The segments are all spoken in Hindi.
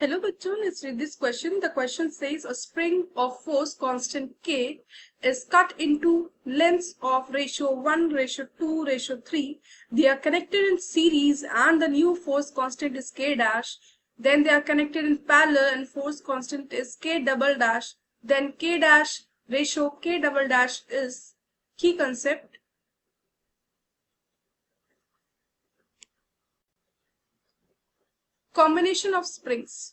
Hello bachcho, let's read this question. The question says a spring of force constant K is cut into lengths of ratio 1, ratio 2, ratio 3. They are connected in series and the new force constant is K dash. Then they are connected in parallel and force constant is K double dash. Then K dash ratio K double dash is key concept. Combination of springs.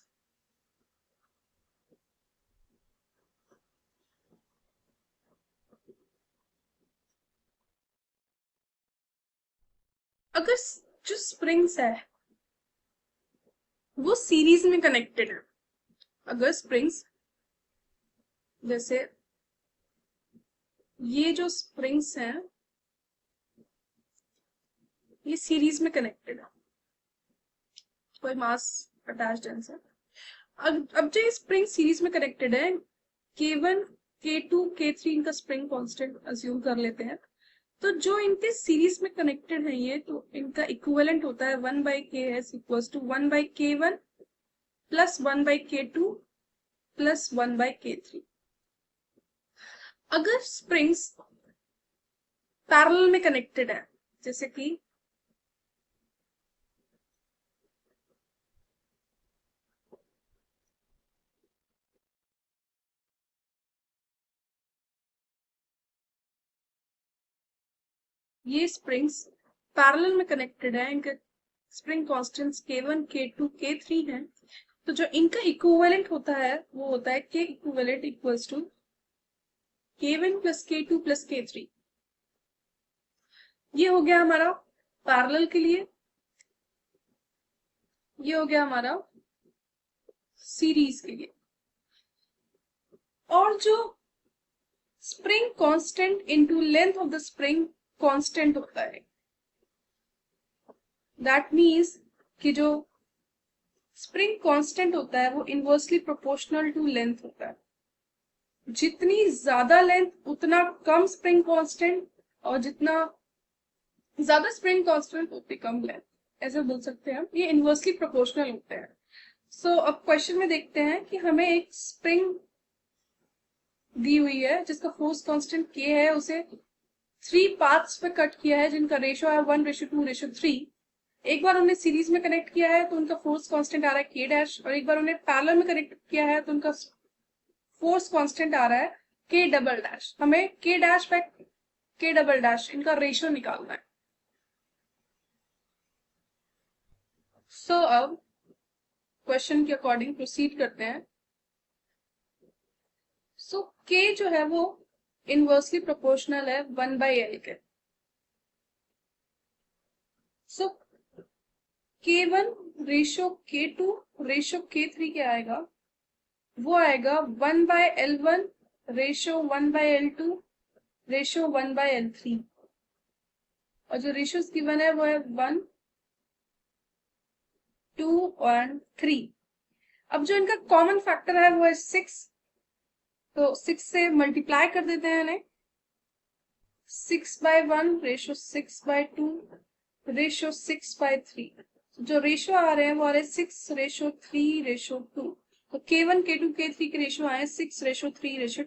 अगर जो स्प्रिंग्स है वो सीरीज में कनेक्टेड है, अगर स्प्रिंग्स जैसे ये जो स्प्रिंग्स हैं ये सीरीज में कनेक्टेड है, कोई मास अटैच्ड है इनसे। अब जो ये स्प्रिंग सीरीज में कनेक्टेड है, K1 K2 K3 इनका स्प्रिंग कांस्टेंट अज्यूम कर लेते हैं। तो जो इनके सीरीज में कनेक्टेड है ये, तो इनका इक्विवेलेंट होता है 1/Ks equals to 1/K1 plus 1/K2 plus 1/K3। अगर स्प्रिंग्स पैरेलल में कनेक्टेड है, जैसे कि ये स्प्रिंग्स पैरेलल में कनेक्टेड है, इनके spring constants K1 K2 K3 हैं, तो जो इनका इक्विवेलेंट होता है वो होता है K equivalent equals to K1 plus K2 plus K3। ये हो गया हमारा पैरेलल के लिए, ये हो गया हमारा सीरीज के लिए। और जो spring constant into length of the spring constant होता है, दैट मीन्स कि जो स्प्रिंग कांस्टेंट होता है वो इनवर्सली प्रोपोर्शनल टू लेंथ होता है। जितनी ज्यादा लेंथ उतना कम स्प्रिंग कांस्टेंट, और जितना ज्यादा स्प्रिंग कांस्टेंट उतनी कम लेंथ, ऐसे बोल सकते हैं हम। ये इनवर्सली प्रोपोर्शनल होते हैं। सो अब क्वेश्चन में देखते हैं कि हमें एक स्प्रिंग दी हुई है जिसका फोर्स कांस्टेंट K है, उसे 3 पार्ट्स पे कट किया है जिनका रेशियो है 1:2:3। एक बार उन्हें सीरीज में कनेक्ट किया है तो उनका फोर्स कांस्टेंट आ रहा है K डैश, और एक बार उन्हें पैरेलल में कनेक्ट किया है तो उनका फोर्स कांस्टेंट आ रहा है K डबल डैश। हमें K dash by K double dash इनका रेशियो निकालना है। सो अब क्वेश्चन के अकॉर्डिंग प्रोसीड करते हैं। सो K जो है वो इनवर्सली प्रोपोर्शनल है 1/L के। सो K1 ratio K2 ratio K3 क्या आएगा, वो आएगा 1/L1 ratio 1/L2 ratio 1/L3। और जो रेशियोज गिवन है वो है 1, 2 और 3। अब जो इनका कॉमन फैक्टर है वो है 6, तो 6 से मल्टीप्लाई कर देते हैं इन्हें। 6/1 रेशियो 6/2 रेशियो 6/3। जो रेशियो आ रहे हैं वो आ रहे हैं 6:3:2। तो K1 K2 K3 के रेशियो आए 6:3:2।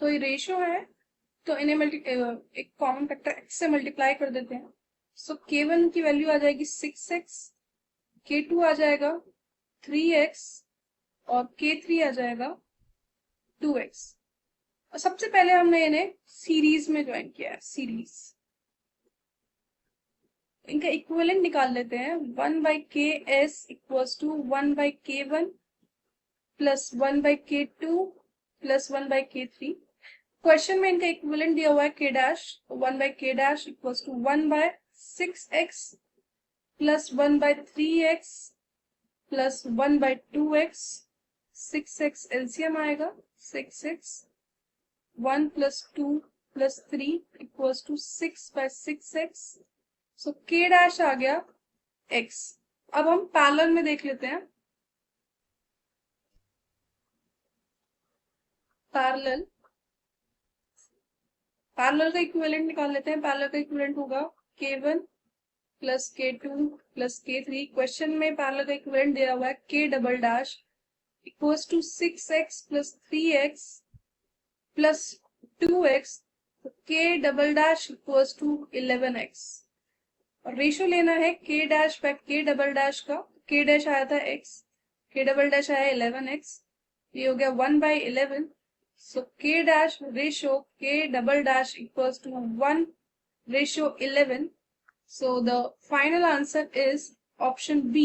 तो ये रेशियो है, तो इन्हें एक कॉमन फैक्टर x से मल्टीप्लाई कर देते हैं। सो K1 की वैल्यू आ जाएगी 6x, K2 आ जाएगा 3x और K3 आ जाएगा 2x। और सबसे पहले हमने इन्हें सीरीज में ज्वाइन किया है, सीरीज। इनका इक्विवेलेंट निकाल लेते हैं। 1/Ks equals to 1/K1 plus 1/K2 plus 1/K3। Question में इनका इक्विवेलेंट दिया हुआ है K dash, 1/K dash equals to 1/6x plus 1/3x plus 1/2x। 6x LCM आएगा, 6x 1 plus 2 plus 3 equals to 6/6x। So K dash आ गया x। अब हम पैरेलल में देख लेते हैं। पैरेलल पैरेलल का इक्विवेलेंट निकाल लेते हैं। पैरेलल का इक्विवेलेंट होगा K1 plus K2 plus K3। Question में पैरेलल का इक्विवेलेंट दिया हुआ है K double dash equals to 6x plus 3x plus 2x। K double dash equals to 11x। और रेशियो लेना है K dash by K double dash का। K डैश आया था x, K डबल डैश आया 11x, ये हो गया 1/11। So K dash ratio K double dash equals to 1/11। So the final answer is option B.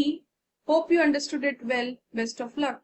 Hope you understood it well. Best of luck.